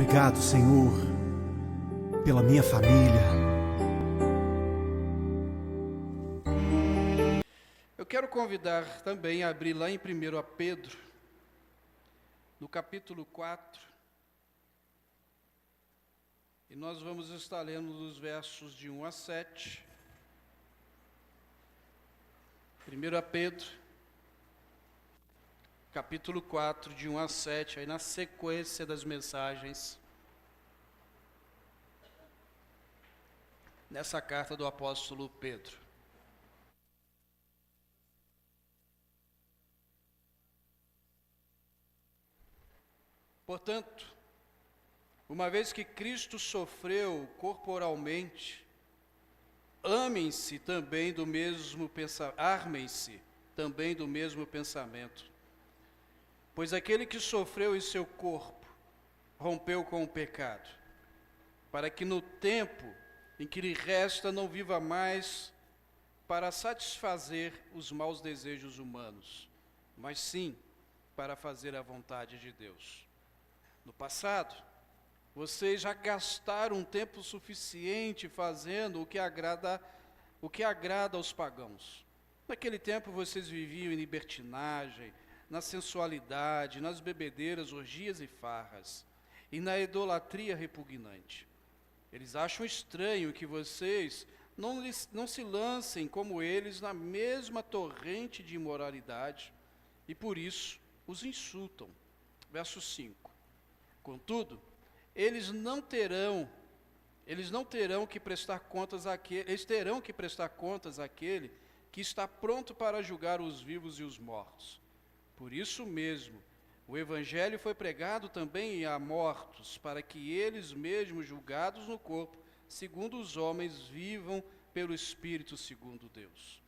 Obrigado, Senhor, pela minha família. Eu quero convidar também a abrir lá em 1 Pedro, no capítulo 4, e nós vamos estar lendo os versos de 1 a 7. 1 Pedro, capítulo 4, de 1 a 7, aí na sequência das mensagens, nessa carta do apóstolo Pedro. Portanto, uma vez que Cristo sofreu corporalmente, armem-se também do mesmo pensamento. Pois aquele que sofreu em seu corpo, rompeu com o pecado, para que no tempo em que lhe resta não viva mais para satisfazer os maus desejos humanos, mas sim para fazer a vontade de Deus. No passado, vocês já gastaram um tempo suficiente fazendo o que agrada aos pagãos. Naquele tempo vocês viviam em libertinagem, na sensualidade, nas bebedeiras, orgias e farras, e na idolatria repugnante. Eles acham estranho que vocês não se lancem como eles na mesma torrente de imoralidade, e por isso os insultam. Verso 5. Contudo, eles terão que prestar contas àquele que está pronto para julgar os vivos e os mortos. Por isso mesmo, o Evangelho foi pregado também a mortos, para que eles mesmos, julgados no corpo, segundo os homens, vivam pelo Espírito segundo Deus.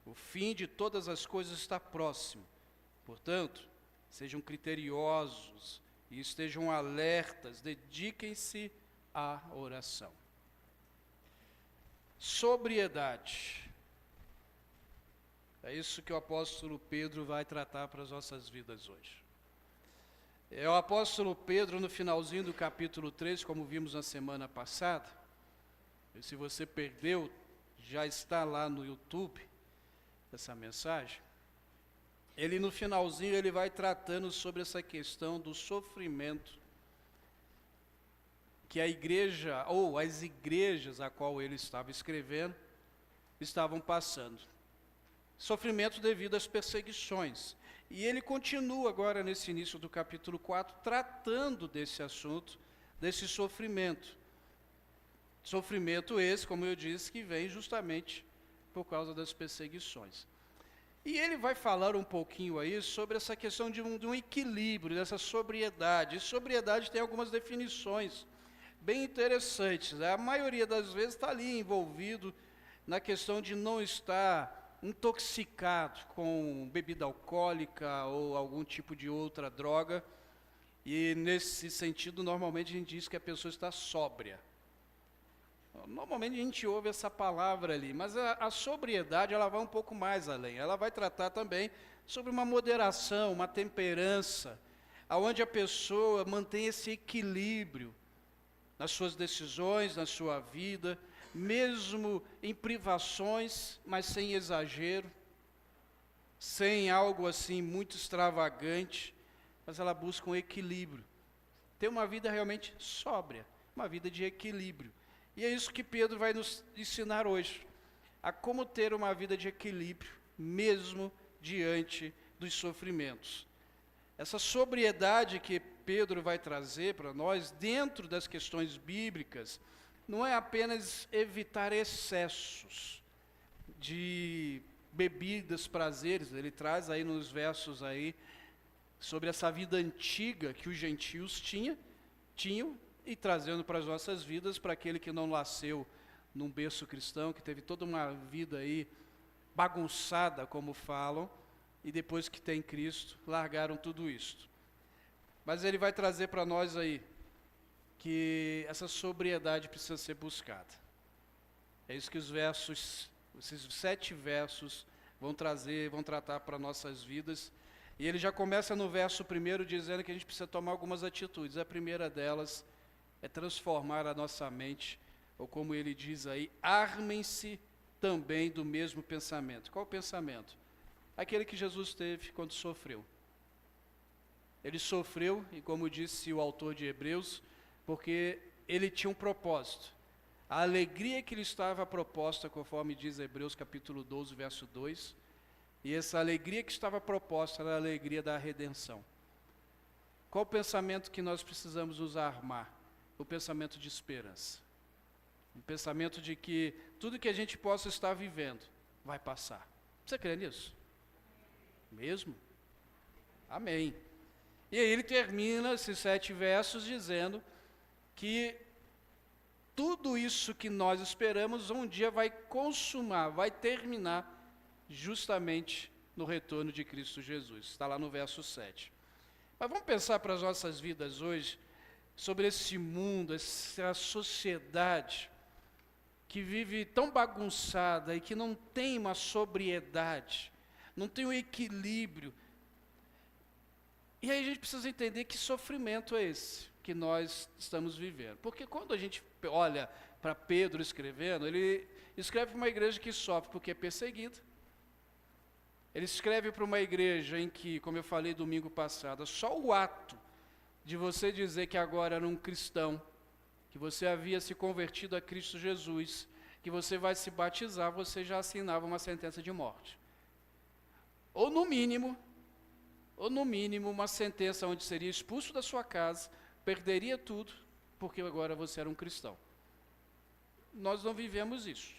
O fim de todas as coisas está próximo. Portanto, sejam criteriosos e estejam alertas, dediquem-se à oração. Sobriedade. É isso que o apóstolo Pedro vai tratar para as nossas vidas hoje. É o apóstolo Pedro, no finalzinho do capítulo 3, como vimos na semana passada, e se você perdeu, já está lá no YouTube, essa mensagem. Ele no finalzinho, ele vai tratando sobre essa questão do sofrimento que a igreja, ou as igrejas a qual ele estava escrevendo, estavam passando. Sofrimento devido às perseguições. E ele continua agora nesse início do capítulo 4, tratando desse assunto, desse sofrimento. Sofrimento esse, como eu disse, que vem justamente por causa das perseguições. E ele vai falar um pouquinho aí sobre essa questão de um equilíbrio, dessa sobriedade. E sobriedade tem algumas definições bem interessantes. A maioria das vezes está ali envolvido na questão de não estar intoxicado com bebida alcoólica ou algum tipo de outra droga. E nesse sentido, normalmente a gente diz que a pessoa está sóbria. Normalmente a gente ouve essa palavra ali, mas a sobriedade ela vai um pouco mais além. Ela vai tratar também sobre uma moderação, uma temperança, aonde a pessoa mantém esse equilíbrio nas suas decisões, na sua vida, mesmo em privações, mas sem exagero, sem algo assim muito extravagante, mas ela busca um equilíbrio. Ter uma vida realmente sóbria, uma vida de equilíbrio. E é isso que Pedro vai nos ensinar hoje, a como ter uma vida de equilíbrio, mesmo diante dos sofrimentos. Essa sobriedade que Pedro vai trazer para nós, dentro das questões bíblicas, não é apenas evitar excessos de bebidas, prazeres. Ele traz aí nos versos aí, sobre essa vida antiga que os gentios tinham, e trazendo para as nossas vidas, para aquele que não nasceu num berço cristão, que teve toda uma vida aí bagunçada, como falam, e depois que tem Cristo, largaram tudo isto. Mas ele vai trazer para nós aí, que essa sobriedade precisa ser buscada. É isso que esses 7 versos vão tratar para nossas vidas, E ele já começa no verso 1 dizendo que a gente precisa tomar algumas atitudes. A primeira delas é transformar a nossa mente, ou como ele diz aí, armem-se também do mesmo pensamento. Qual o pensamento? Aquele que Jesus teve quando sofreu. Ele sofreu, e como disse o autor de Hebreus, porque ele tinha um propósito. A alegria que lhe estava proposta, conforme diz Hebreus capítulo 12, verso 2, e essa alegria que estava proposta era a alegria da redenção. Qual o pensamento que nós precisamos nos armar? O pensamento de esperança. O pensamento de que tudo que a gente possa estar vivendo vai passar. Você crê nisso? Mesmo? Amém. E aí ele termina esses 7 versos dizendo que tudo isso que nós esperamos um dia vai consumar, vai terminar justamente no retorno de Cristo Jesus. Está lá no verso 7. Mas vamos pensar para as nossas vidas hoje sobre esse mundo, essa sociedade que vive tão bagunçada e que não tem uma sobriedade, não tem um equilíbrio. E aí a gente precisa entender que sofrimento é esse que nós estamos vivendo. Porque quando a gente olha para Pedro escrevendo, ele escreve para uma igreja que sofre porque é perseguida. Ele escreve para uma igreja em que, como eu falei domingo passado, só o ato de você dizer que agora era um cristão, que você havia se convertido a Cristo Jesus, que você vai se batizar, você já assinava uma sentença de morte. Ou no mínimo, uma sentença onde seria expulso da sua casa, perderia tudo, porque agora você era um cristão. Nós não vivemos isso.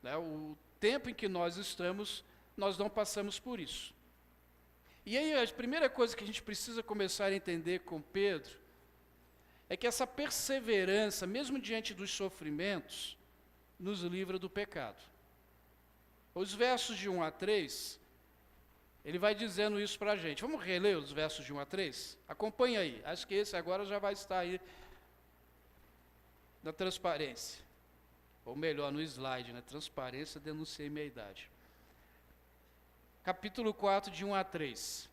Né? O tempo em que nós estamos, nós não passamos por isso. E aí a primeira coisa que a gente precisa começar a entender com Pedro, é que essa perseverança, mesmo diante dos sofrimentos, nos livra do pecado. Os versos de 1 a 3, ele vai dizendo isso para a gente. Vamos reler os versos de 1 a 3? Acompanhe aí. Acho que esse agora já vai estar aí na transparência. Ou melhor, no slide, né? Transparência, denunciei minha idade. Capítulo 4, de 1 a 3.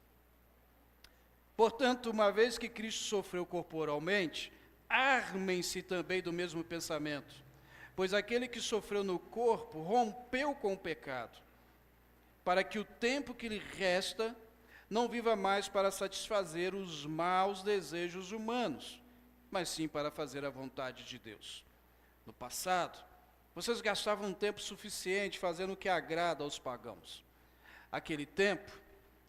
Portanto, uma vez que Cristo sofreu corporalmente, armem-se também do mesmo pensamento, pois aquele que sofreu no corpo rompeu com o pecado, para que o tempo que lhe resta não viva mais para satisfazer os maus desejos humanos, mas sim para fazer a vontade de Deus. No passado, vocês gastavam tempo suficiente fazendo o que agrada aos pagãos. Aquele tempo,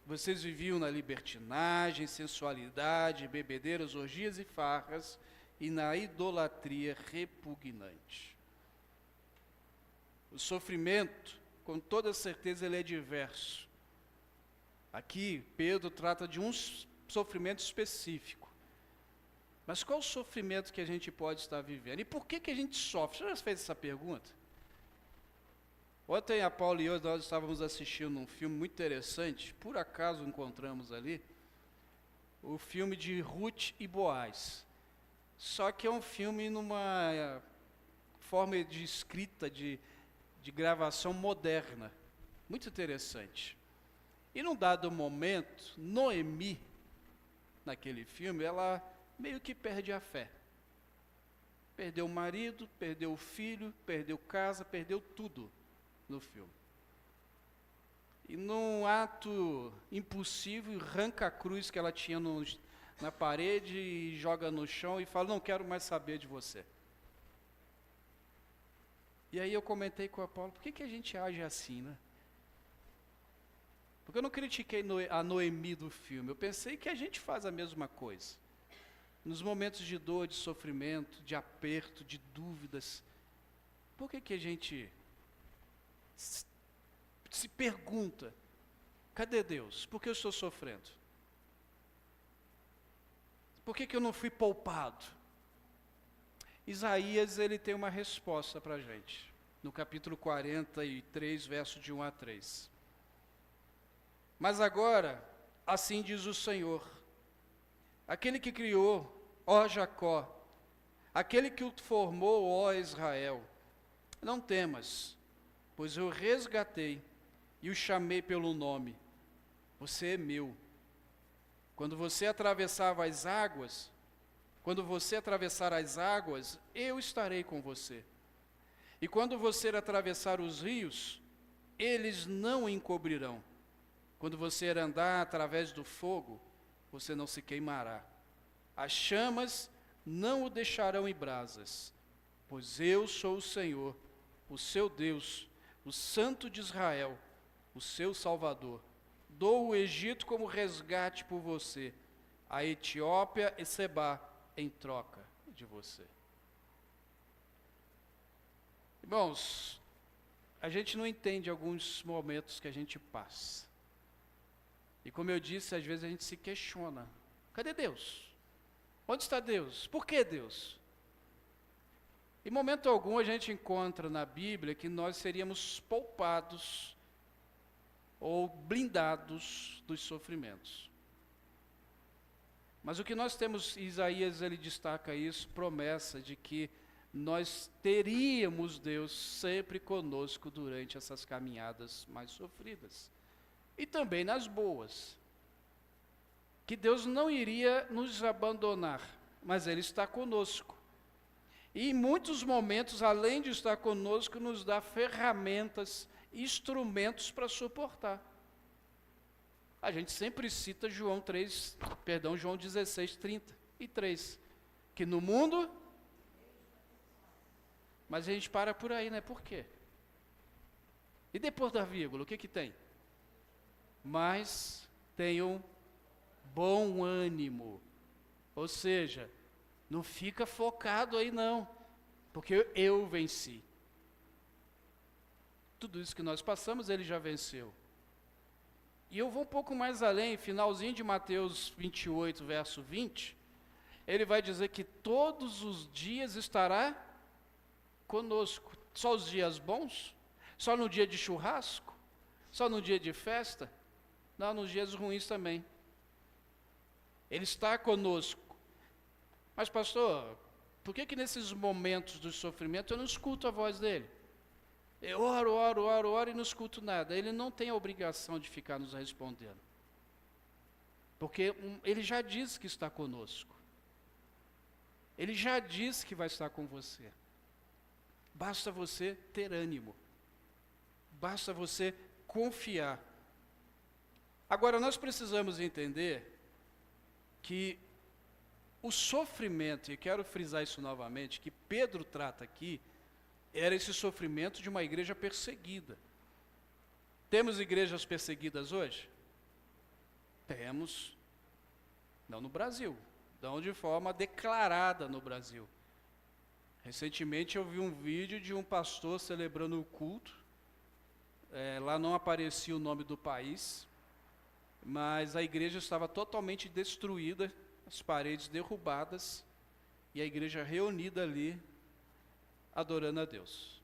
vocês viviam na libertinagem, sensualidade, bebedeiras, orgias e farras, e na idolatria repugnante. O sofrimento, com toda certeza, ele é diverso. Aqui, Pedro trata de um sofrimento específico. Mas qual o sofrimento que a gente pode estar vivendo? E por que a gente sofre? Você já fez essa pergunta? Ontem a Paula e eu, nós estávamos assistindo um filme muito interessante, por acaso encontramos ali, o filme de Ruth e Boaz. Só que é um filme numa forma de escrita, de gravação moderna, muito interessante. E num dado momento, Noemi, naquele filme, ela meio que perde a fé. Perdeu o marido, perdeu o filho, perdeu casa, perdeu tudo no filme. E num ato impulsivo, arranca a cruz que ela tinha na parede e joga no chão e fala, não quero mais saber de você. E aí eu comentei com a Paula, por que a gente age assim, né? Porque eu não critiquei a Noemi do filme, eu pensei que a gente faz a mesma coisa. Nos momentos de dor, de sofrimento, de aperto, de dúvidas, por que a gente se pergunta, cadê Deus? Por que eu estou sofrendo? Por que eu não fui poupado? Isaías, ele tem uma resposta para a gente, no capítulo 43, verso de 1 a 3. Mas agora, assim diz o Senhor, aquele que criou, ó Jacó, aquele que o formou, ó Israel, não temas, pois eu resgatei e o chamei pelo nome. você é meu. Quando você atravessar as águas, eu estarei com você. E quando você atravessar os rios, eles não o encobrirão. Quando você andar através do fogo, você não se queimará. As chamas não o deixarão em brasas, pois eu sou o Senhor, o seu Deus, o Santo de Israel, o seu Salvador. Dou o Egito como resgate por você, a Etiópia e Sebá em troca de você. Irmãos, a gente não entende alguns momentos que a gente passa. E como eu disse, às vezes a gente se questiona. Cadê Deus? Onde está Deus? Por que Deus? Em momento algum a gente encontra na Bíblia que nós seríamos poupados ou blindados dos sofrimentos. Mas o que nós temos, Isaías ele destaca isso, promessa de que nós teríamos Deus sempre conosco durante essas caminhadas mais sofridas. E também nas boas. Que Deus não iria nos abandonar, mas Ele está conosco. E em muitos momentos, além de estar conosco, nos dá ferramentas, instrumentos para suportar. A gente sempre cita João 16:33, que no mundo, mas a gente para por aí, né? Por quê? E depois da vírgula, o que que tem? Mas tenham bom ânimo. Ou seja, não fica focado aí não, porque eu venci. Tudo isso que nós passamos, ele já venceu. E eu vou um pouco mais além, finalzinho de Mateus 28, verso 20, ele vai dizer que todos os dias estará conosco. Só os dias bons? Só no dia de churrasco? Só no dia de festa? Não, nos dias ruins também. Ele está conosco. Mas pastor, por que nesses momentos do sofrimento eu não escuto a voz dele? Eu oro e não escuto nada. Ele não tem a obrigação de ficar nos respondendo. Porque ele já disse que está conosco. Ele já disse que vai estar com você. Basta você ter ânimo. Basta você confiar. Agora, nós precisamos entender que o sofrimento, e quero frisar isso novamente, que Pedro trata aqui, era esse sofrimento de uma igreja perseguida. Temos igrejas perseguidas hoje? Temos. Não no Brasil, não de forma declarada no Brasil. Recentemente eu vi um vídeo de um pastor celebrando o culto. Lá não aparecia o nome do país, mas a igreja estava totalmente destruída, as paredes derrubadas, e a igreja reunida ali, adorando a Deus.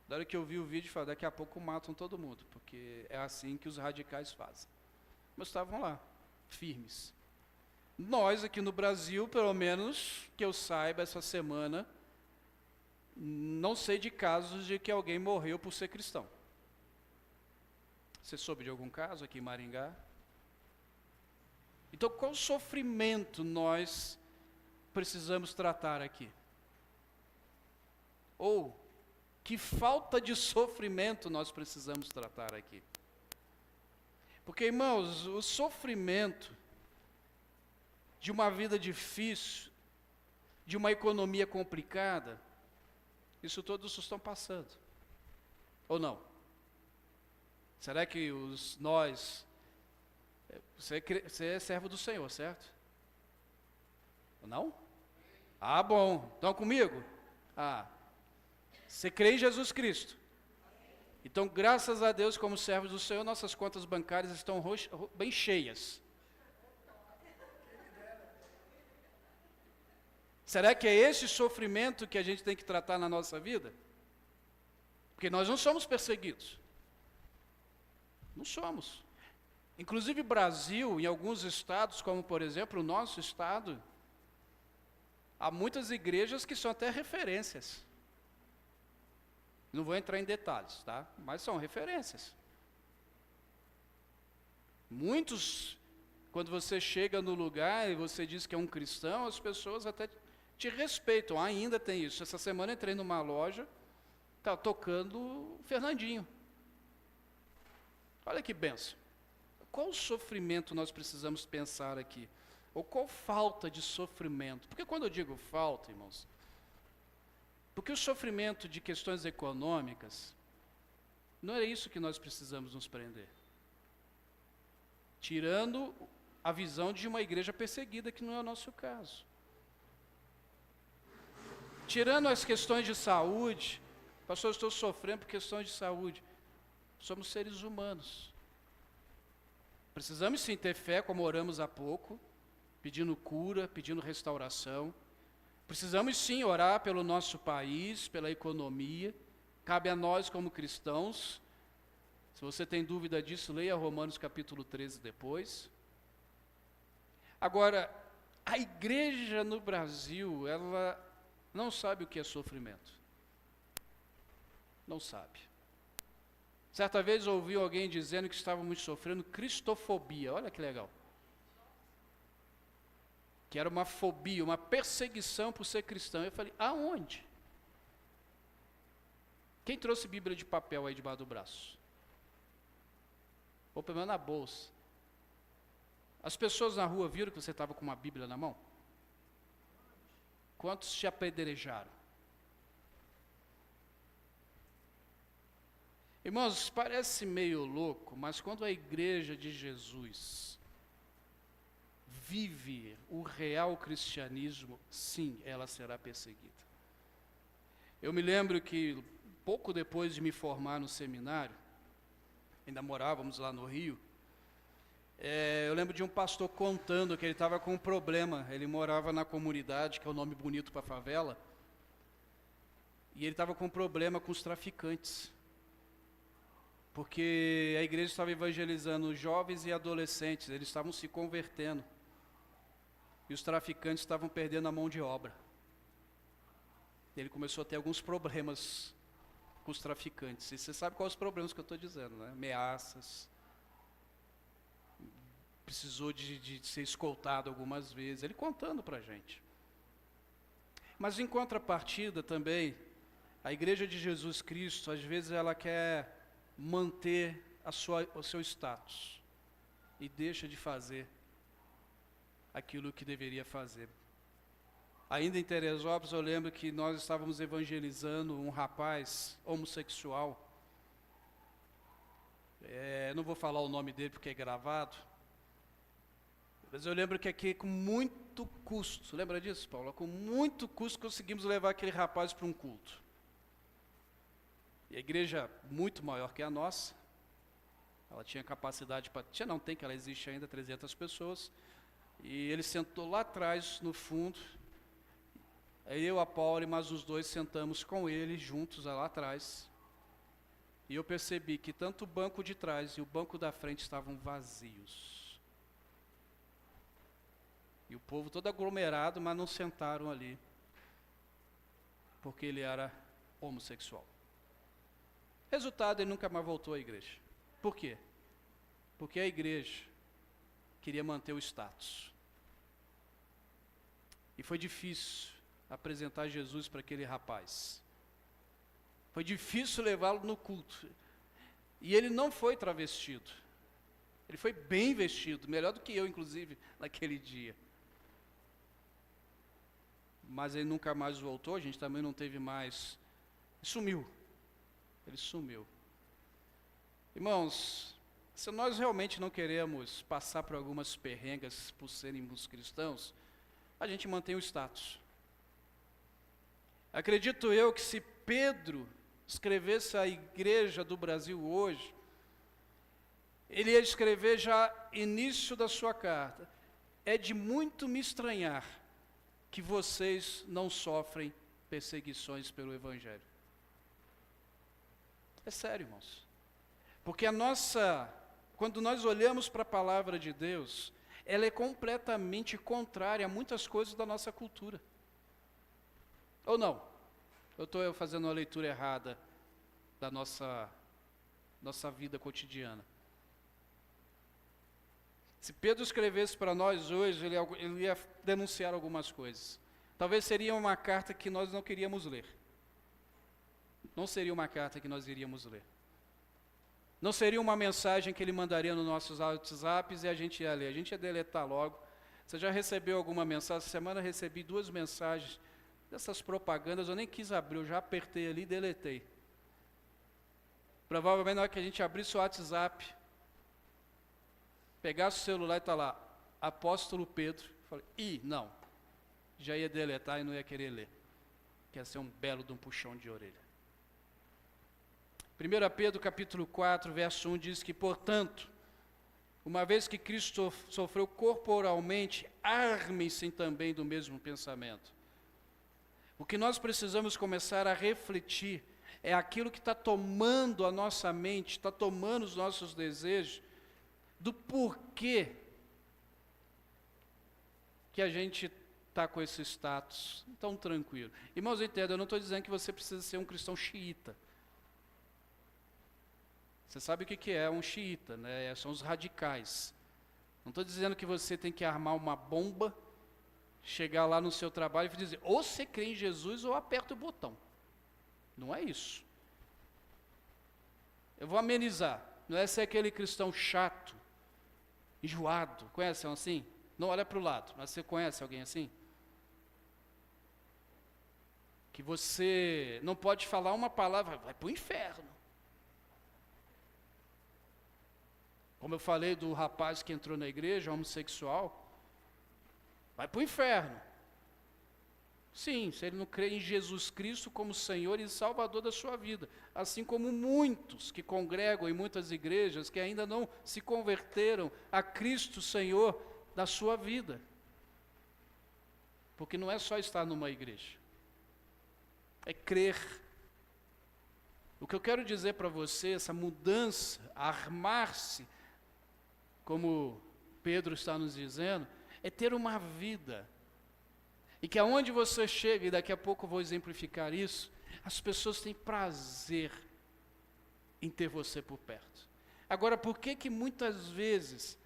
Na hora que eu vi o vídeo, eu falei, daqui a pouco matam todo mundo, porque é assim que os radicais fazem. Mas estavam lá, firmes. Nós aqui no Brasil, pelo menos, que eu saiba, essa semana, não sei de casos de que alguém morreu por ser cristão. Você soube de algum caso aqui em Maringá? Então, qual sofrimento nós precisamos tratar aqui? Ou, que falta de sofrimento nós precisamos tratar aqui? Porque, irmãos, o sofrimento de uma vida difícil, de uma economia complicada, isso todos estão passando. Ou não? Será que você é servo do Senhor, certo? Não? Ah, bom. Estão comigo? Você crê em Jesus Cristo? Então, graças a Deus, como servos do Senhor, nossas contas bancárias estão bem cheias. Será que é esse sofrimento que a gente tem que tratar na nossa vida? Porque nós não somos perseguidos. Não somos. Inclusive, Brasil, em alguns estados, como por exemplo o nosso estado, há muitas igrejas que são até referências. Não vou entrar em detalhes, tá? Mas são referências. Muitos, quando você chega no lugar e você diz que é um cristão, as pessoas até te respeitam. Ainda tem isso. Essa semana entrei numa loja, tá tocando Fernandinho. Olha que benção. Qual sofrimento nós precisamos pensar aqui? Ou qual falta de sofrimento? Porque quando eu digo falta, irmãos, porque o sofrimento de questões econômicas, não é isso que nós precisamos nos prender. Tirando a visão de uma igreja perseguida, que não é o nosso caso. Tirando as questões de saúde, pastor, eu estou sofrendo por questões de saúde. Somos seres humanos. Precisamos sim ter fé, como oramos há pouco, pedindo cura, pedindo restauração. Precisamos sim orar pelo nosso país, pela economia. Cabe a nós como cristãos. Se você tem dúvida disso, leia Romanos capítulo 13 depois. Agora, a igreja no Brasil, ela não sabe o que é sofrimento. Não sabe. Certa vez ouvi alguém dizendo que estávamos sofrendo cristofobia. Olha que legal. Que era uma fobia, uma perseguição por ser cristão. Eu falei, aonde? Quem trouxe Bíblia de papel aí debaixo do braço? Ou pelo menos na bolsa. As pessoas na rua viram que você estava com uma Bíblia na mão? Quantos te apedrejaram? Irmãos, parece meio louco, mas quando a igreja de Jesus vive o real cristianismo, sim, ela será perseguida. Eu me lembro que, pouco depois de me formar no seminário, ainda morávamos lá no Rio, eu lembro de um pastor contando que ele estava com um problema. Ele morava na comunidade, que é o nome bonito para favela, e ele estava com um problema com os traficantes. Porque a igreja estava evangelizando jovens e adolescentes, eles estavam se convertendo. E os traficantes estavam perdendo a mão de obra. Ele começou a ter alguns problemas com os traficantes. E você sabe quais os problemas que eu estou dizendo, né? Ameaças. Precisou de ser escoltado algumas vezes. Ele contando para a gente. Mas em contrapartida também, a igreja de Jesus Cristo, às vezes ela quer manter o seu status e deixa de fazer aquilo que deveria fazer. Ainda em Teresópolis, eu lembro que nós estávamos evangelizando um rapaz homossexual. Não vou falar o nome dele porque é gravado, mas eu lembro que aqui, com muito custo, lembra disso, Paulo? Com muito custo conseguimos levar aquele rapaz para um culto. E a igreja, muito maior que a nossa, ela tinha capacidade para... Não tem, que ela existe ainda, 300 pessoas. E ele sentou lá atrás, no fundo. Aí eu, a Paula e mais os dois sentamos com ele, juntos lá atrás. E eu percebi que tanto o banco de trás e o banco da frente estavam vazios. E o povo todo aglomerado, mas não sentaram ali. Porque ele era homossexual. Resultado, ele nunca mais voltou à igreja. Por quê? Porque a igreja queria manter o status. E foi difícil apresentar Jesus para aquele rapaz. Foi difícil levá-lo no culto. E ele não foi travestido. Ele foi bem vestido, melhor do que eu, inclusive, naquele dia. Mas ele nunca mais voltou, a gente também não teve mais. Sumiu. Ele sumiu. Irmãos, se nós realmente não queremos passar por algumas perrengas por sermos cristãos, a gente mantém o status. Acredito eu que se Pedro escrevesse a igreja do Brasil hoje, ele ia escrever já início da sua carta: é de muito me estranhar que vocês não sofrem perseguições pelo Evangelho. É sério, irmãos. Porque quando nós olhamos para a palavra de Deus, ela é completamente contrária a muitas coisas da nossa cultura. Ou não? Eu estou fazendo uma leitura errada da nossa vida cotidiana. Se Pedro escrevesse para nós hoje, ele ia denunciar algumas coisas. Talvez seria uma carta que nós não queríamos ler. Não seria uma carta que nós iríamos ler. Não seria uma mensagem que ele mandaria nos nossos WhatsApps e a gente ia ler. A gente ia deletar logo. Você já recebeu alguma mensagem? Essa semana eu recebi 2 mensagens dessas propagandas. Eu nem quis abrir, eu já apertei ali e deletei. Provavelmente na hora que a gente abrisse o WhatsApp, pegasse o celular e está lá, Apóstolo Pedro. Falei, não. Já ia deletar e não ia querer ler. Que ia ser um belo de um puxão de orelha. 1 Pedro capítulo 4, verso 1 diz que, portanto, uma vez que Cristo sofreu corporalmente, armem-se também do mesmo pensamento. O que nós precisamos começar a refletir é aquilo que está tomando a nossa mente, está tomando os nossos desejos, do porquê que a gente está com esse status tão tranquilo. Irmãos, entenda, eu não estou dizendo que você precisa ser um cristão xiita. Você sabe o que é um xiita, né? São os radicais. Não estou dizendo que você tem que armar uma bomba, chegar lá no seu trabalho e dizer, ou você crê em Jesus ou aperta o botão. Não é isso. Eu vou amenizar. Não é ser aquele cristão chato, enjoado. Conhece um assim? Não olha para o lado, mas você conhece alguém assim? Que você não pode falar uma palavra, vai para o inferno. Como eu falei do rapaz que entrou na igreja, homossexual, vai para o inferno. Sim, se ele não crê em Jesus Cristo como Senhor e Salvador da sua vida. Assim como muitos que congregam em muitas igrejas que ainda não se converteram a Cristo Senhor da sua vida. Porque não é só estar numa igreja, é crer. O que eu quero dizer para você, essa mudança, armar-se, como Pedro está nos dizendo, é ter uma vida. E que aonde você chega, e daqui a pouco eu vou exemplificar isso, as pessoas têm prazer em ter você por perto. Agora, por que muitas vezes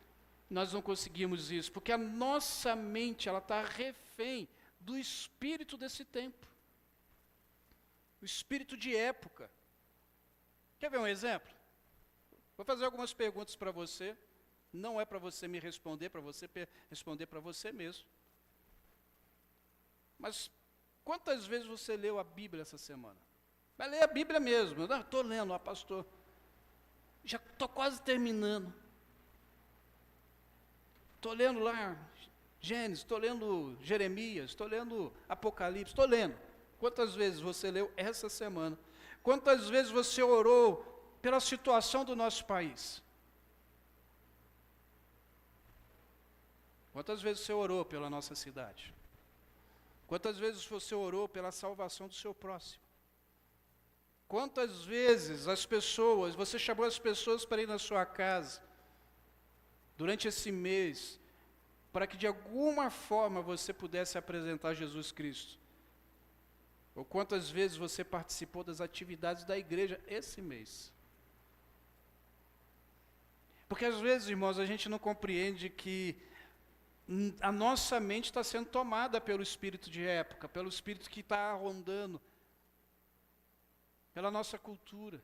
nós não conseguimos isso? Porque a nossa mente, ela está refém do espírito desse tempo. O espírito de época. Quer ver um exemplo? Vou fazer algumas perguntas para você. Não é para você me responder, para você responder para você mesmo. Mas quantas vezes você leu a Bíblia essa semana? Vai ler a Bíblia mesmo. Não, estou lendo, pastor. Já estou quase terminando. Estou lendo lá Gênesis, estou lendo Jeremias, estou lendo Apocalipse, estou lendo. Quantas vezes você leu essa semana? Quantas vezes você orou pela situação do nosso país? Quantas vezes você orou pela nossa cidade? Quantas vezes você orou pela salvação do seu próximo? Quantas vezes você chamou as pessoas para ir na sua casa, durante esse mês, para que de alguma forma você pudesse apresentar Jesus Cristo? Ou quantas vezes você participou das atividades da igreja esse mês? Porque às vezes, irmãos, a gente não compreende que a nossa mente está sendo tomada pelo espírito de época, pelo espírito que está rondando, pela nossa cultura,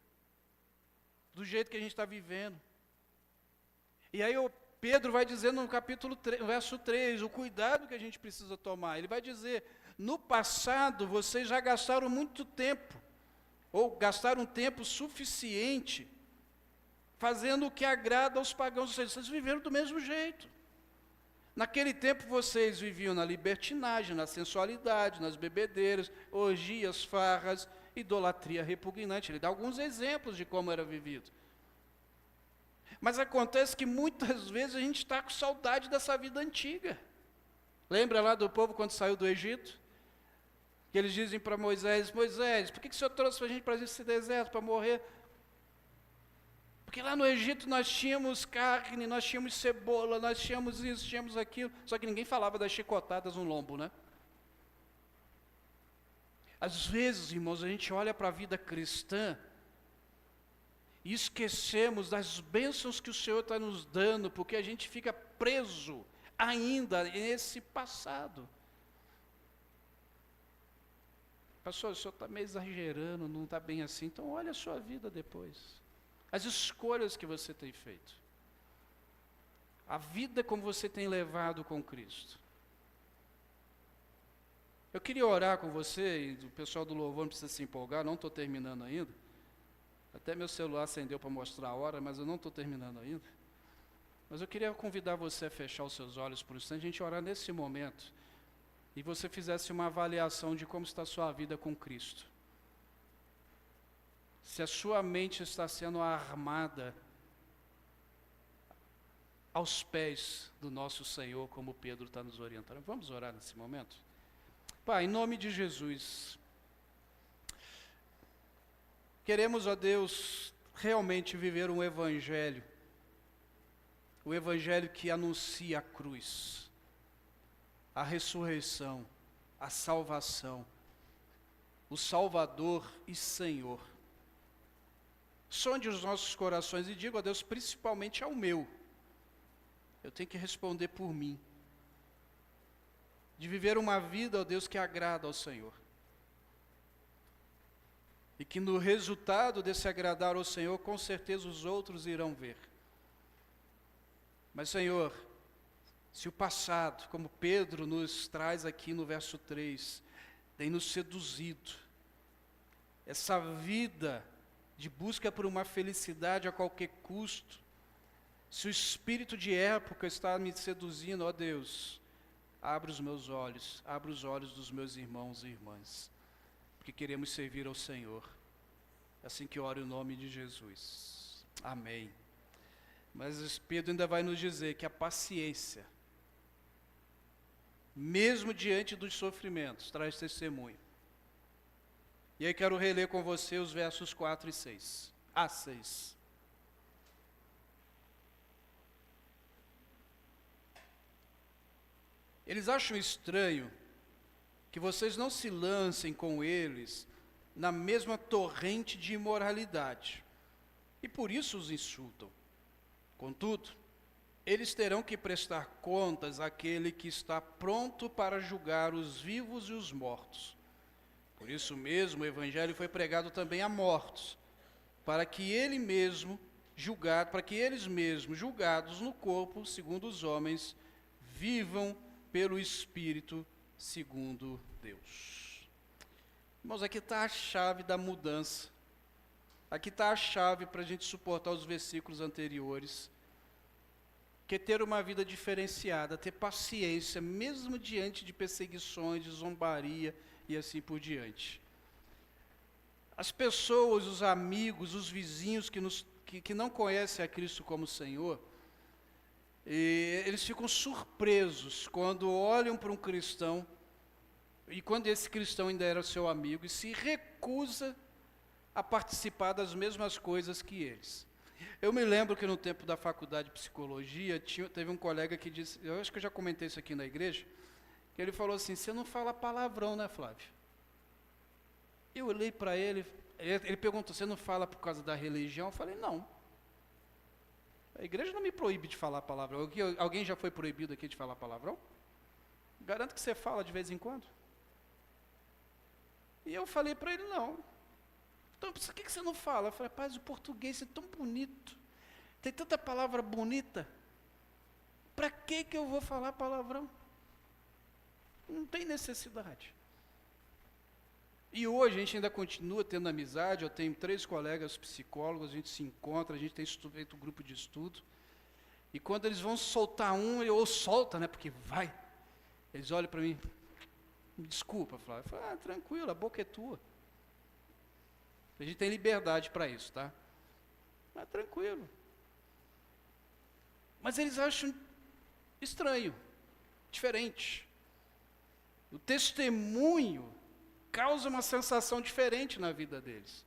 do jeito que a gente está vivendo. E aí Pedro vai dizendo no capítulo 3, verso 3, o cuidado que a gente precisa tomar. Ele vai dizer, no passado vocês já gastaram muito tempo, ou gastaram tempo suficiente, fazendo o que agrada aos pagãos, ou seja, vocês viveram do mesmo jeito. Naquele tempo vocês viviam na libertinagem, na sensualidade, nas bebedeiras, orgias, farras, idolatria repugnante. Ele dá alguns exemplos de como era vivido. Mas acontece que muitas vezes a gente está com saudade dessa vida antiga. Lembra lá do povo quando saiu do Egito? Que eles dizem para Moisés, Moisés, por que o Senhor trouxe a gente para esse deserto, para morrer? Porque lá no Egito nós tínhamos carne, nós tínhamos cebola, nós tínhamos isso, tínhamos aquilo. Só que ninguém falava das chicotadas no lombo, né? Às vezes, irmãos, a gente olha para a vida cristã E esquecemos das bênçãos que o Senhor está nos dando, porque a gente fica preso ainda nesse passado. Pastor, o senhor está meio exagerando, não está bem assim, então olha a sua vida depois. As escolhas que você tem feito. A vida como você tem levado com Cristo. Eu queria orar com você, e o pessoal do louvor não precisa se empolgar, não estou terminando ainda. Até meu celular acendeu para mostrar a hora, mas eu não estou terminando ainda. Mas eu queria convidar você a fechar os seus olhos por um instante, a gente orar nesse momento, e você fizesse uma avaliação de como está a sua vida com Cristo. Se a sua mente está sendo armada aos pés do nosso Senhor, como Pedro está nos orientando. Vamos orar nesse momento? Pai, em nome de Jesus, queremos, ó Deus, realmente viver um evangelho, o evangelho que anuncia a cruz, a ressurreição, a salvação, o Salvador e Senhor. Sonde os nossos corações e digo a Deus, principalmente ao meu, eu tenho que responder por mim, de viver uma vida, ó Deus, que agrada ao Senhor. E que no resultado desse agradar ao Senhor, com certeza os outros irão ver. Mas, Senhor, se o passado, como Pedro nos traz aqui no verso 3, tem nos seduzido, essa vida de busca por uma felicidade a qualquer custo, se o espírito de época está me seduzindo, ó Deus, abre os meus olhos, abre os olhos dos meus irmãos e irmãs, porque queremos servir ao Senhor. Assim que oro em nome de Jesus. Amém. Mas Pedro ainda vai nos dizer que a paciência, mesmo diante dos sofrimentos, traz testemunho. E aí quero reler com você os versos 4 e 6. A 6. Eles acham estranho que vocês não se lancem com eles na mesma torrente de imoralidade, e por isso os insultam. Contudo, eles terão que prestar contas àquele que está pronto para julgar os vivos e os mortos. Por isso mesmo o Evangelho foi pregado também a mortos, para que eles mesmos, julgados no corpo, segundo os homens, vivam pelo Espírito, segundo Deus. Irmãos, aqui está a chave da mudança. Aqui está a chave para a gente suportar os versículos anteriores. Que é ter uma vida diferenciada, ter paciência, mesmo diante de perseguições, de zombaria e assim por diante. As pessoas, os amigos, os vizinhos que não conhecem a Cristo como Senhor, e eles ficam surpresos quando olham para um cristão, e quando esse cristão ainda era seu amigo, e se recusa a participar das mesmas coisas que eles. Eu me lembro que no tempo da faculdade de psicologia, teve um colega que disse, eu acho que eu já comentei isso aqui na igreja, que ele falou assim, você não fala palavrão, né, Flávio? Eu olhei para ele perguntou, você não fala por causa da religião? Eu falei, não. A igreja não me proíbe de falar palavrão. Alguém já foi proibido aqui de falar palavrão? Garanto que você fala de vez em quando. E eu falei para ele, não. Então, por que você não fala? Eu falei, rapaz, o português é tão bonito. Tem tanta palavra bonita. Para que eu vou falar palavrão? Não tem necessidade. E hoje a gente ainda continua tendo amizade, eu tenho 3 colegas psicólogos, a gente se encontra, a gente tem feito um grupo de estudo, e quando eles vão soltar ou solta, né, porque vai, eles olham para mim, me desculpa, Flávio, eu falo, tranquilo, a boca é tua. A gente tem liberdade para isso, tá? Mas tranquilo. Mas eles acham estranho, diferente. O testemunho causa uma sensação diferente na vida deles.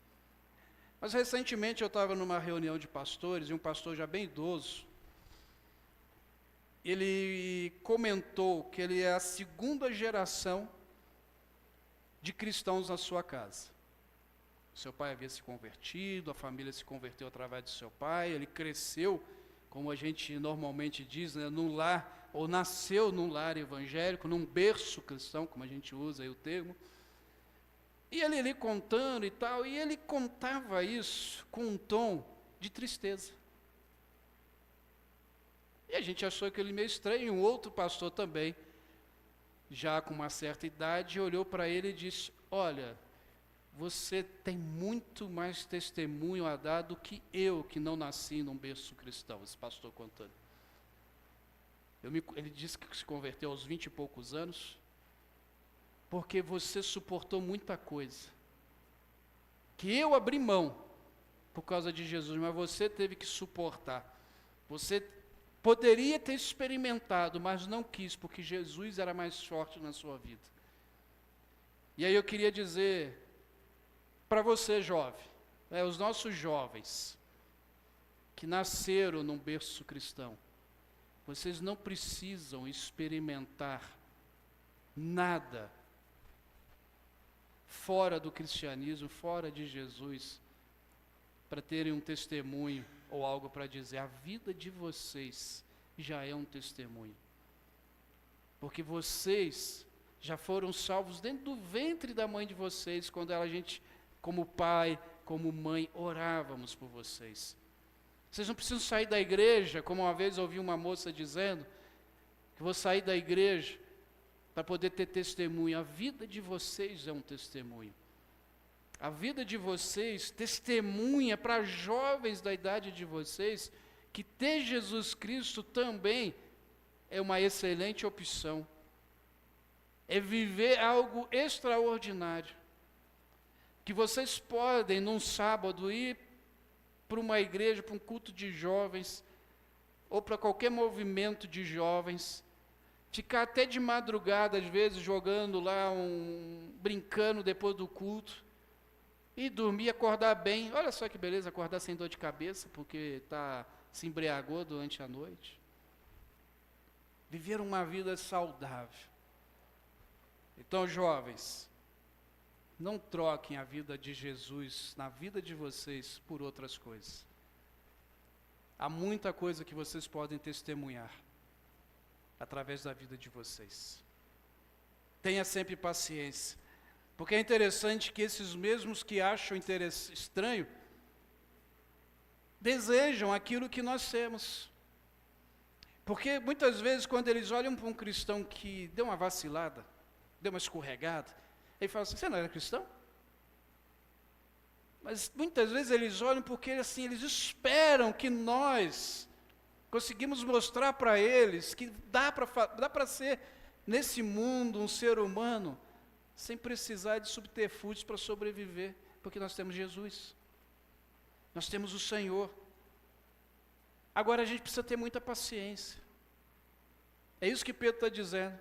Mas recentemente eu estava numa reunião de pastores, e um pastor já bem idoso, ele comentou que ele é a 2ª geração de cristãos na sua casa. Seu pai havia se convertido, a família se converteu através do seu pai, ele cresceu, como a gente normalmente diz, né, num lar, ou nasceu num lar evangélico, num berço cristão, como a gente usa aí o termo. E ele ali contando e tal, e ele contava isso com um tom de tristeza. E a gente achou aquele meio estranho, e um outro pastor também, já com uma certa idade, olhou para ele e disse: olha, você tem muito mais testemunho a dar do que eu, que não nasci num berço cristão, esse pastor contando. Ele disse que se converteu aos 20 e poucos anos, porque você suportou muita coisa, que eu abri mão por causa de Jesus, mas você teve que suportar. Você poderia ter experimentado, mas não quis, porque Jesus era mais forte na sua vida. E aí eu queria dizer para você, jovem, os nossos jovens, que nasceram num berço cristão, vocês não precisam experimentar nada fora do cristianismo, fora de Jesus, para terem um testemunho ou algo para dizer. A vida de vocês já é um testemunho. Porque vocês já foram salvos dentro do ventre da mãe de vocês, quando a gente, como pai, como mãe, orávamos por vocês. Vocês não precisam sair da igreja, como uma vez ouvi uma moça dizendo, que vou sair da igreja para poder ter testemunho. A vida de vocês é um testemunho. A vida de vocês testemunha para jovens da idade de vocês que ter Jesus Cristo também é uma excelente opção. É viver algo extraordinário. Que vocês podem, num sábado, ir para uma igreja, para um culto de jovens, ou para qualquer movimento de jovens, ficar até de madrugada, às vezes, jogando lá, brincando depois do culto, e dormir, acordar bem. Olha só que beleza, acordar sem dor de cabeça, porque se embriagou durante a noite. Viver uma vida saudável. Então, jovens, não troquem a vida de Jesus na vida de vocês por outras coisas. Há muita coisa que vocês podem testemunhar através da vida de vocês. Tenha sempre paciência, porque é interessante que esses mesmos que acham estranho, desejam aquilo que nós temos. Porque muitas vezes quando eles olham para um cristão que deu uma vacilada, deu uma escorregada, ele fala assim: você não era cristão? Mas muitas vezes eles olham porque assim, eles esperam que nós conseguimos mostrar para eles que dá para ser nesse mundo um ser humano sem precisar de subterfúgios para sobreviver, porque nós temos Jesus, nós temos o Senhor. Agora a gente precisa ter muita paciência. É isso que Pedro está dizendo.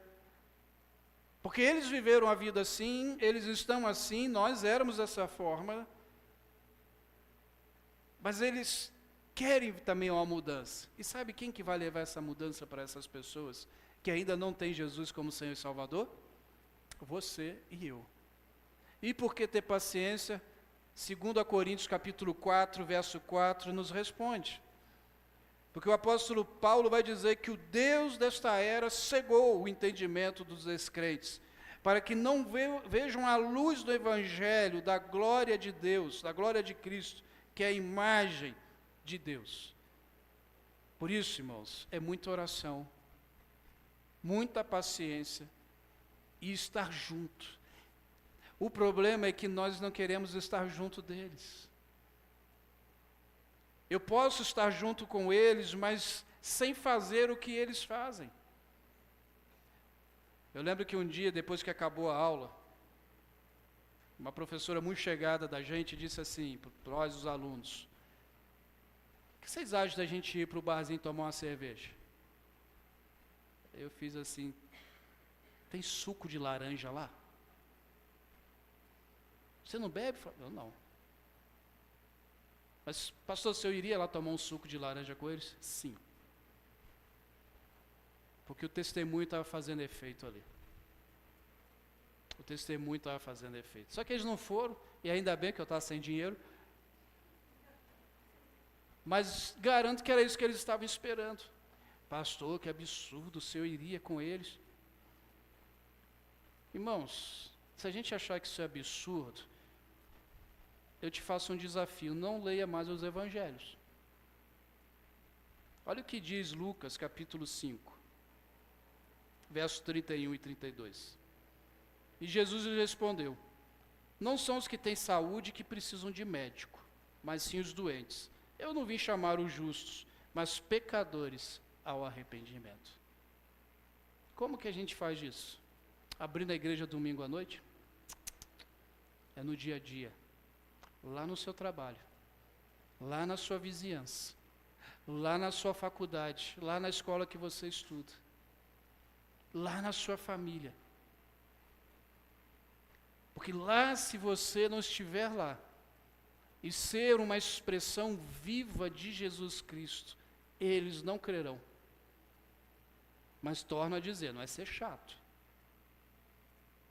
Porque eles viveram a vida assim, eles estão assim, nós éramos dessa forma, mas eles querem também uma mudança. E sabe quem que vai levar essa mudança para essas pessoas que ainda não têm Jesus como Senhor e Salvador? Você e eu. E por que ter paciência? 2 Coríntios capítulo 4, verso 4, nos responde. Porque o apóstolo Paulo vai dizer que o Deus desta era cegou o entendimento dos descrentes, para que não vejam a luz do Evangelho, da glória de Deus, da glória de Cristo, que é a imagem de Deus. Por isso, irmãos, é muita oração, muita paciência e estar junto. O problema é que nós não queremos estar junto deles. Eu posso estar junto com eles, mas sem fazer o que eles fazem. Eu lembro que um dia, depois que acabou a aula, uma professora muito chegada da gente disse assim, para nós os alunos: o que vocês acham da gente ir para o barzinho tomar uma cerveja? Eu fiz assim: tem suco de laranja lá? Você não bebe? Eu não. Mas, pastor, se eu iria lá tomar um suco de laranja com eles? Sim. Porque o testemunho estava fazendo efeito ali. O testemunho estava fazendo efeito. Só que eles não foram, e ainda bem que eu estava sem dinheiro. Mas garanto que era isso que eles estavam esperando. Pastor, que absurdo, o senhor iria com eles. Irmãos, se a gente achar que isso é absurdo, eu te faço um desafio, não leia mais os evangelhos. Olha o que diz Lucas, capítulo 5, versos 31 e 32. E Jesus lhe respondeu: não são os que têm saúde que precisam de médico, mas sim os doentes. Eu não vim chamar os justos, mas pecadores ao arrependimento. Como que a gente faz isso? Abrindo a igreja domingo à noite? É no dia a dia, lá no seu trabalho, lá na sua vizinhança, lá na sua faculdade, lá na escola que você estuda, lá na sua família. Porque lá, se você não estiver lá, e ser uma expressão viva de Jesus Cristo, eles não crerão. Mas torno a dizer, não é ser chato.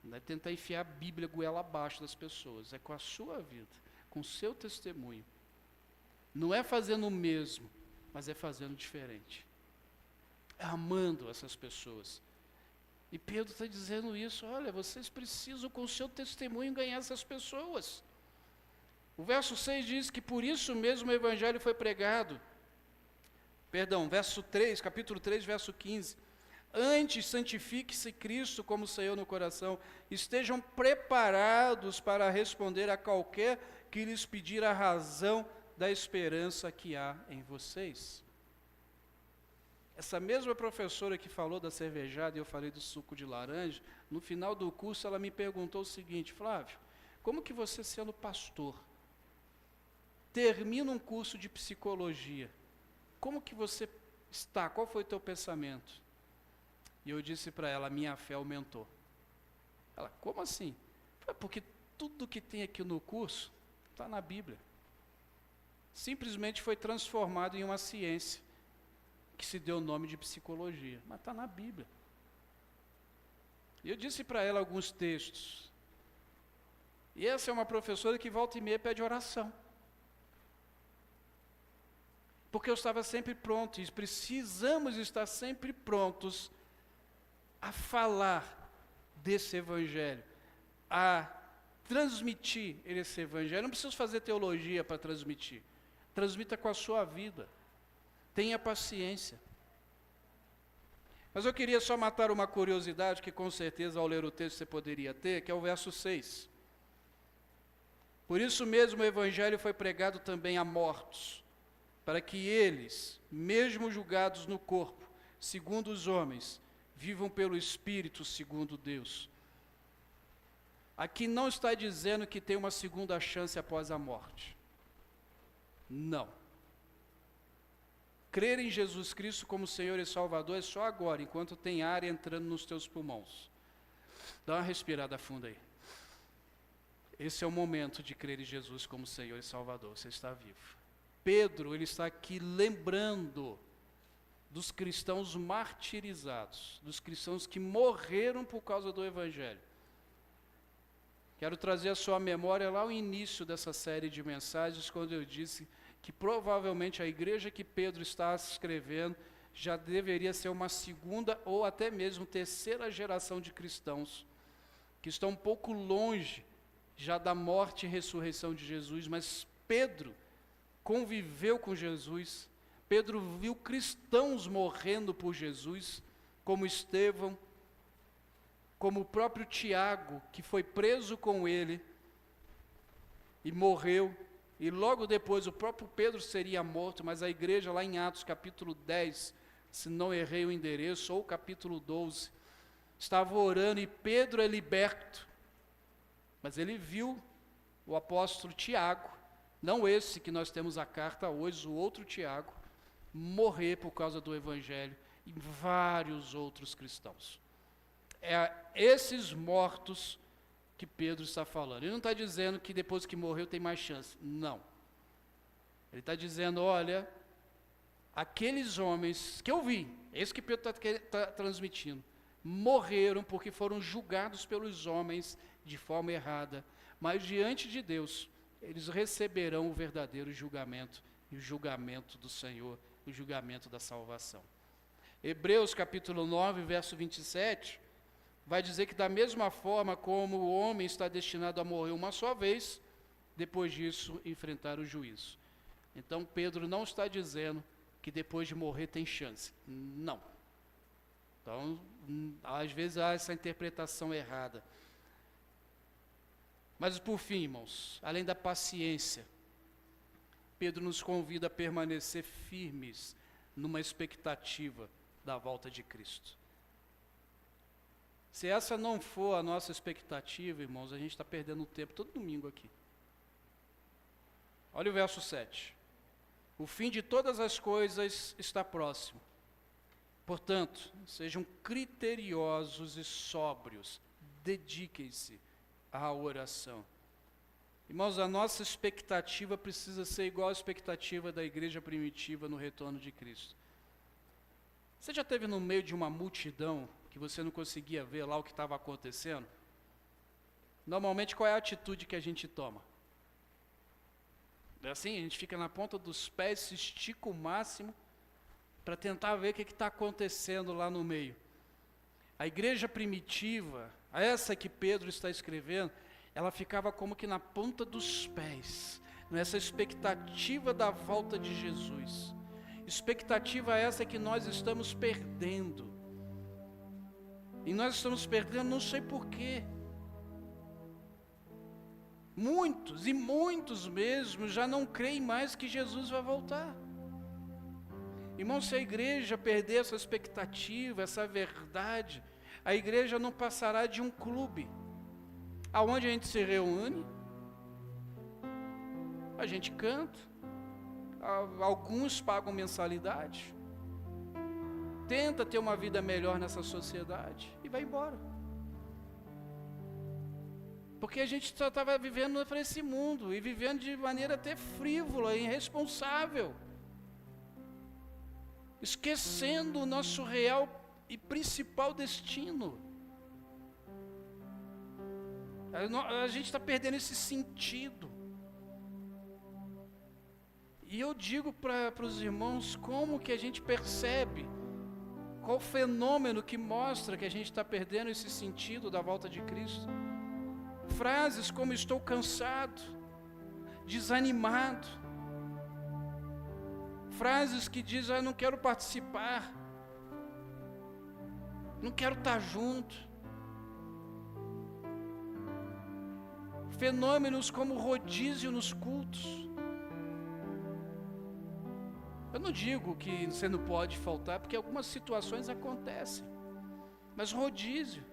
Não é tentar enfiar a Bíblia goela abaixo das pessoas. É com a sua vida, com o seu testemunho. Não é fazendo o mesmo, mas é fazendo diferente. É amando essas pessoas. E Pedro está dizendo isso, olha, vocês precisam com o seu testemunho ganhar essas pessoas. O verso 6 diz que por isso mesmo o evangelho foi pregado. Verso 3, capítulo 3, verso 15. Antes santifique-se Cristo como Senhor no coração, estejam preparados para responder a qualquer que lhes pedir a razão da esperança que há em vocês. Essa mesma professora que falou da cervejada e eu falei do suco de laranja, no final do curso ela me perguntou o seguinte: Flávio, como que você, sendo pastor, termina um curso de psicologia, como que você está? Qual foi o teu pensamento? E eu disse para ela, minha fé aumentou. Ela, como assim? Porque tudo que tem aqui no curso está na Bíblia. Simplesmente foi transformado em uma ciência que se deu o nome de psicologia, mas está na Bíblia. E eu disse para ela alguns textos. E essa é uma professora que volta e meia pede oração. Porque eu estava sempre pronto, e precisamos estar sempre prontos a falar desse evangelho, a transmitir esse evangelho. Não preciso fazer teologia para transmitir. Transmita com a sua vida. Tenha paciência. Mas eu queria só matar uma curiosidade que com certeza ao ler o texto você poderia ter, que é o verso 6. Por isso mesmo o evangelho foi pregado também a mortos, para que eles, mesmo julgados no corpo, segundo os homens, vivam pelo Espírito segundo Deus. Aqui não está dizendo que tem uma segunda chance após a morte. Não. Crer em Jesus Cristo como Senhor e Salvador é só agora, enquanto tem ar entrando nos teus pulmões. Dá uma respirada funda aí. Esse é o momento de crer em Jesus como Senhor e Salvador. Você está vivo. Pedro, ele está aqui lembrando dos cristãos martirizados, dos cristãos que morreram por causa do Evangelho. Quero trazer a sua memória lá ao início dessa série de mensagens, quando eu disse que provavelmente a igreja que Pedro está escrevendo já deveria ser uma segunda ou até mesmo terceira geração de cristãos, que estão um pouco longe já da morte e ressurreição de Jesus, mas Pedro conviveu com Jesus. Pedro viu cristãos morrendo por Jesus, como Estevão, como o próprio Tiago, que foi preso com ele e morreu, e logo depois o próprio Pedro seria morto, mas a igreja lá em Atos capítulo 10, se não errei o endereço, ou capítulo 12, estava orando e Pedro é liberto, mas ele viu o apóstolo Tiago, não esse que nós temos a carta hoje, o outro Tiago, morrer por causa do Evangelho, e vários outros cristãos. É esses mortos que Pedro está falando. Ele não está dizendo que depois que morreu tem mais chance. Não. Ele está dizendo, olha, aqueles homens que eu vi, esse que Pedro está transmitindo, morreram porque foram julgados pelos homens de forma errada, mas diante de Deus, eles receberão o verdadeiro julgamento, e o julgamento do Senhor, o julgamento da salvação. Hebreus capítulo 9, verso 27, vai dizer que da mesma forma como o homem está destinado a morrer uma só vez, depois disso enfrentar o juízo. Então Pedro não está dizendo que depois de morrer tem chance. Não. Então, às vezes há essa interpretação errada. Mas por fim, irmãos, além da paciência, Pedro nos convida a permanecer firmes numa expectativa da volta de Cristo. Se essa não for a nossa expectativa, irmãos, a gente está perdendo tempo todo domingo aqui. Olha o verso 7. O fim de todas as coisas está próximo. Portanto, sejam criteriosos e sóbrios. Dediquem-se à oração. Irmãos, a nossa expectativa precisa ser igual à expectativa da igreja primitiva no retorno de Cristo. Você já esteve no meio de uma multidão que você não conseguia ver lá o que estava acontecendo? Normalmente, qual é a atitude que a gente toma? É assim, a gente fica na ponta dos pés, se estica o máximo para tentar ver o que está acontecendo lá no meio. A igreja primitiva, essa que Pedro está escrevendo, ela ficava como que na ponta dos pés, nessa expectativa da volta de Jesus. Expectativa essa que nós estamos perdendo. E nós estamos perdendo não sei porquê. Muitos, e muitos mesmo, já não creem mais que Jesus vai voltar. Irmão, se a igreja perder essa expectativa, essa verdade, a igreja não passará de um clube, aonde a gente se reúne, a gente canta, alguns pagam mensalidade, tenta ter uma vida melhor nessa sociedade e vai embora. Porque a gente só estava vivendo para esse mundo, e vivendo de maneira até frívola e irresponsável, esquecendo o nosso real e principal destino. A gente está perdendo esse sentido. E eu digo para os irmãos como que a gente percebe, qual o fenômeno que mostra que a gente está perdendo esse sentido da volta de Cristo. Frases como estou cansado, desanimado. Frases que dizem, eu não quero participar, não quero estar junto. Fenômenos como rodízio nos cultos. Eu não digo que você não pode faltar, porque algumas situações acontecem, mas rodízio.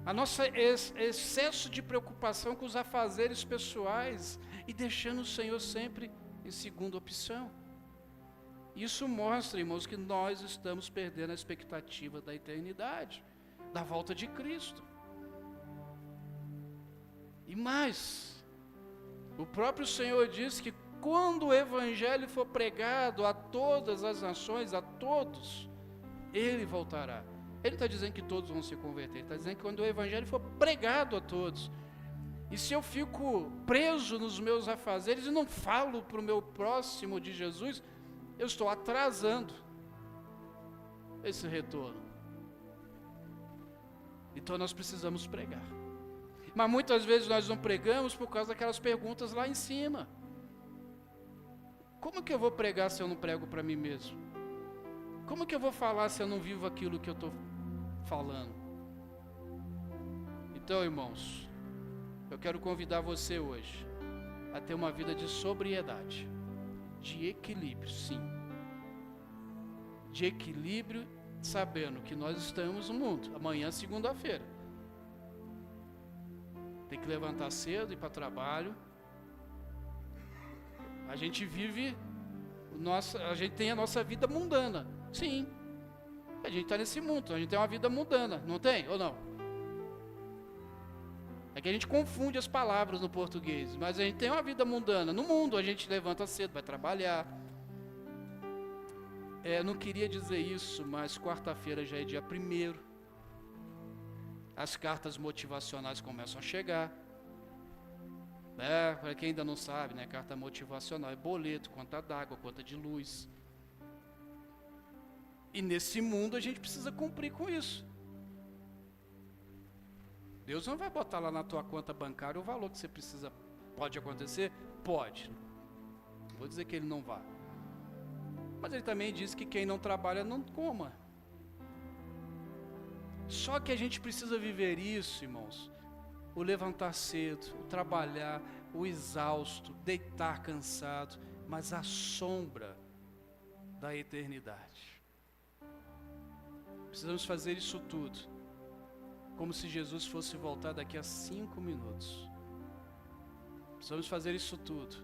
A nossa excesso de preocupação com os afazeres pessoais e deixando o Senhor sempre em segunda opção. Isso mostra, irmãos, que nós estamos perdendo a expectativa da eternidade, da volta de Cristo. E mais, o próprio Senhor diz que quando o Evangelho for pregado a todas as nações, a todos, Ele voltará. Ele está dizendo que todos vão se converter, ele está dizendo que quando o Evangelho for pregado a todos, e se eu fico preso nos meus afazeres e não falo para o meu próximo de Jesus, eu estou atrasando esse retorno. Então nós precisamos pregar. Mas muitas vezes nós não pregamos por causa daquelas perguntas lá em cima. Como que eu vou pregar se eu não prego para mim mesmo? Como que eu vou falar se eu não vivo aquilo que eu estou falando? Então, irmãos, eu quero convidar você hoje a ter uma vida de sobriedade, de equilíbrio, sim. De equilíbrio, sabendo que nós estamos no mundo. Amanhã, segunda-feira. Tem que levantar cedo, ir para o trabalho. A gente vive, a gente tem a nossa vida mundana. Sim, a gente está nesse mundo, a gente tem uma vida mundana, não tem ou não? É que a gente confunde as palavras no português, mas a gente tem uma vida mundana. No mundo a gente levanta cedo, vai trabalhar, não queria dizer isso, mas quarta-feira já é dia 1º. As cartas motivacionais começam a chegar. Para quem ainda não sabe, né, carta motivacional é boleto, conta d'água, conta de luz. E nesse mundo a gente precisa cumprir com isso. Deus não vai botar lá na tua conta bancária o valor que você precisa. Pode acontecer? Pode. Não vou dizer que ele não vai. Mas ele também diz que quem não trabalha não coma. Só que a gente precisa viver isso, irmãos. O levantar cedo, o trabalhar, o exausto, deitar cansado, mas à sombra da eternidade. Precisamos fazer isso tudo, como se Jesus fosse voltar daqui a 5 minutos. Precisamos fazer isso tudo,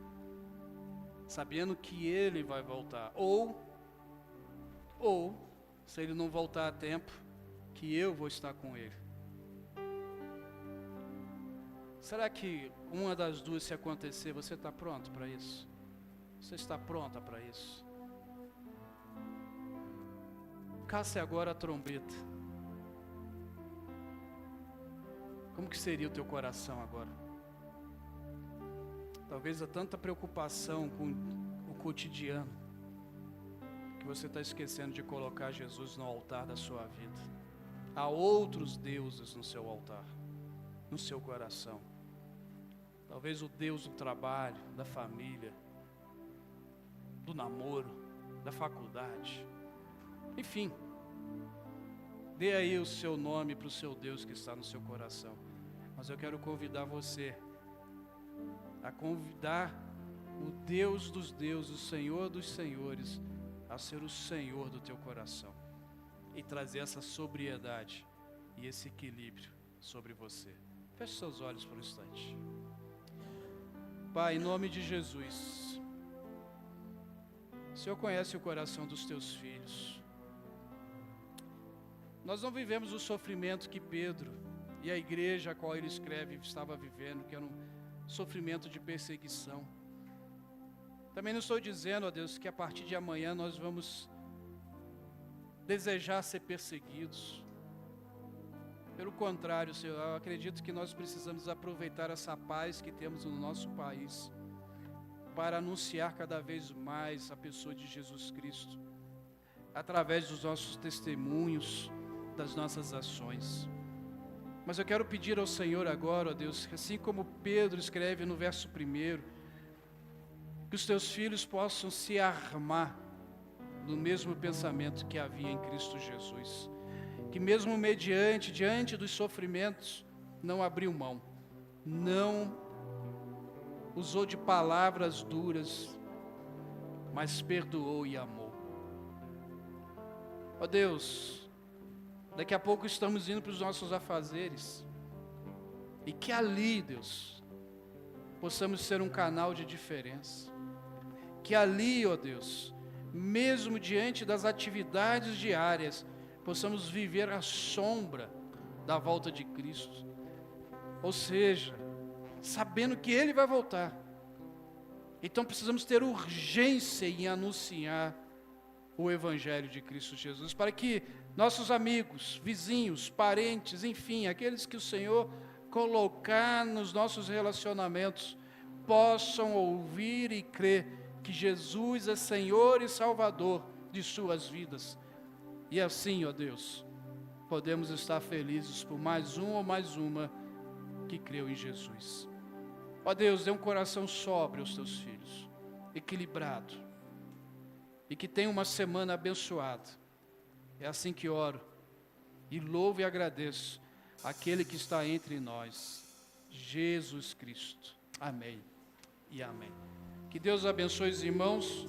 sabendo que Ele vai voltar. Ou, se Ele não voltar a tempo, que eu vou estar com Ele. Será que uma das duas, se acontecer, você está pronto para isso? Você está pronta para isso? Casse agora a trombeta. Como que seria o teu coração agora? Talvez há tanta preocupação com o cotidiano, que você está esquecendo de colocar Jesus no altar da sua vida. Há outros deuses no seu altar, no seu coração. Talvez o Deus do trabalho, da família, do namoro, da faculdade. Enfim, dê aí o seu nome para o seu Deus que está no seu coração. Mas eu quero convidar você a convidar o Deus dos deuses, o Senhor dos senhores, a ser o Senhor do teu coração. E trazer essa sobriedade e esse equilíbrio sobre você. Feche seus olhos por um instante. Pai, em nome de Jesus, o Senhor conhece o coração dos teus filhos. Nós não vivemos o sofrimento que Pedro e a igreja a qual ele escreve estava vivendo, que era um sofrimento de perseguição. Também não estou dizendo, ó Deus, que a partir de amanhã nós vamos desejar ser perseguidos. Pelo contrário, Senhor, eu acredito que nós precisamos aproveitar essa paz que temos no nosso país para anunciar cada vez mais a pessoa de Jesus Cristo, através dos nossos testemunhos, das nossas ações. Mas eu quero pedir ao Senhor agora, ó Deus, que assim como Pedro escreve no verso 1, que os teus filhos possam se armar no mesmo pensamento que havia em Cristo Jesus. Que mesmo diante dos sofrimentos, não abriu mão, não usou de palavras duras, mas perdoou e amou. Ó Deus, daqui a pouco estamos indo para os nossos afazeres, e que ali, Deus, possamos ser um canal de diferença. Que ali, ó Deus, mesmo diante das atividades diárias, possamos viver à sombra da volta de Cristo. Ou seja, sabendo que Ele vai voltar. Então precisamos ter urgência em anunciar o Evangelho de Cristo Jesus, para que nossos amigos, vizinhos, parentes, enfim, aqueles que o Senhor colocar nos nossos relacionamentos, possam ouvir e crer que Jesus é Senhor e Salvador de suas vidas. E assim, ó Deus, podemos estar felizes por mais um ou mais uma que creu em Jesus. Ó Deus, dê um coração sóbrio aos teus filhos, equilibrado, e que tenha uma semana abençoada. É assim que oro, e louvo e agradeço aquele que está entre nós, Jesus Cristo. Amém e amém. Que Deus abençoe os irmãos.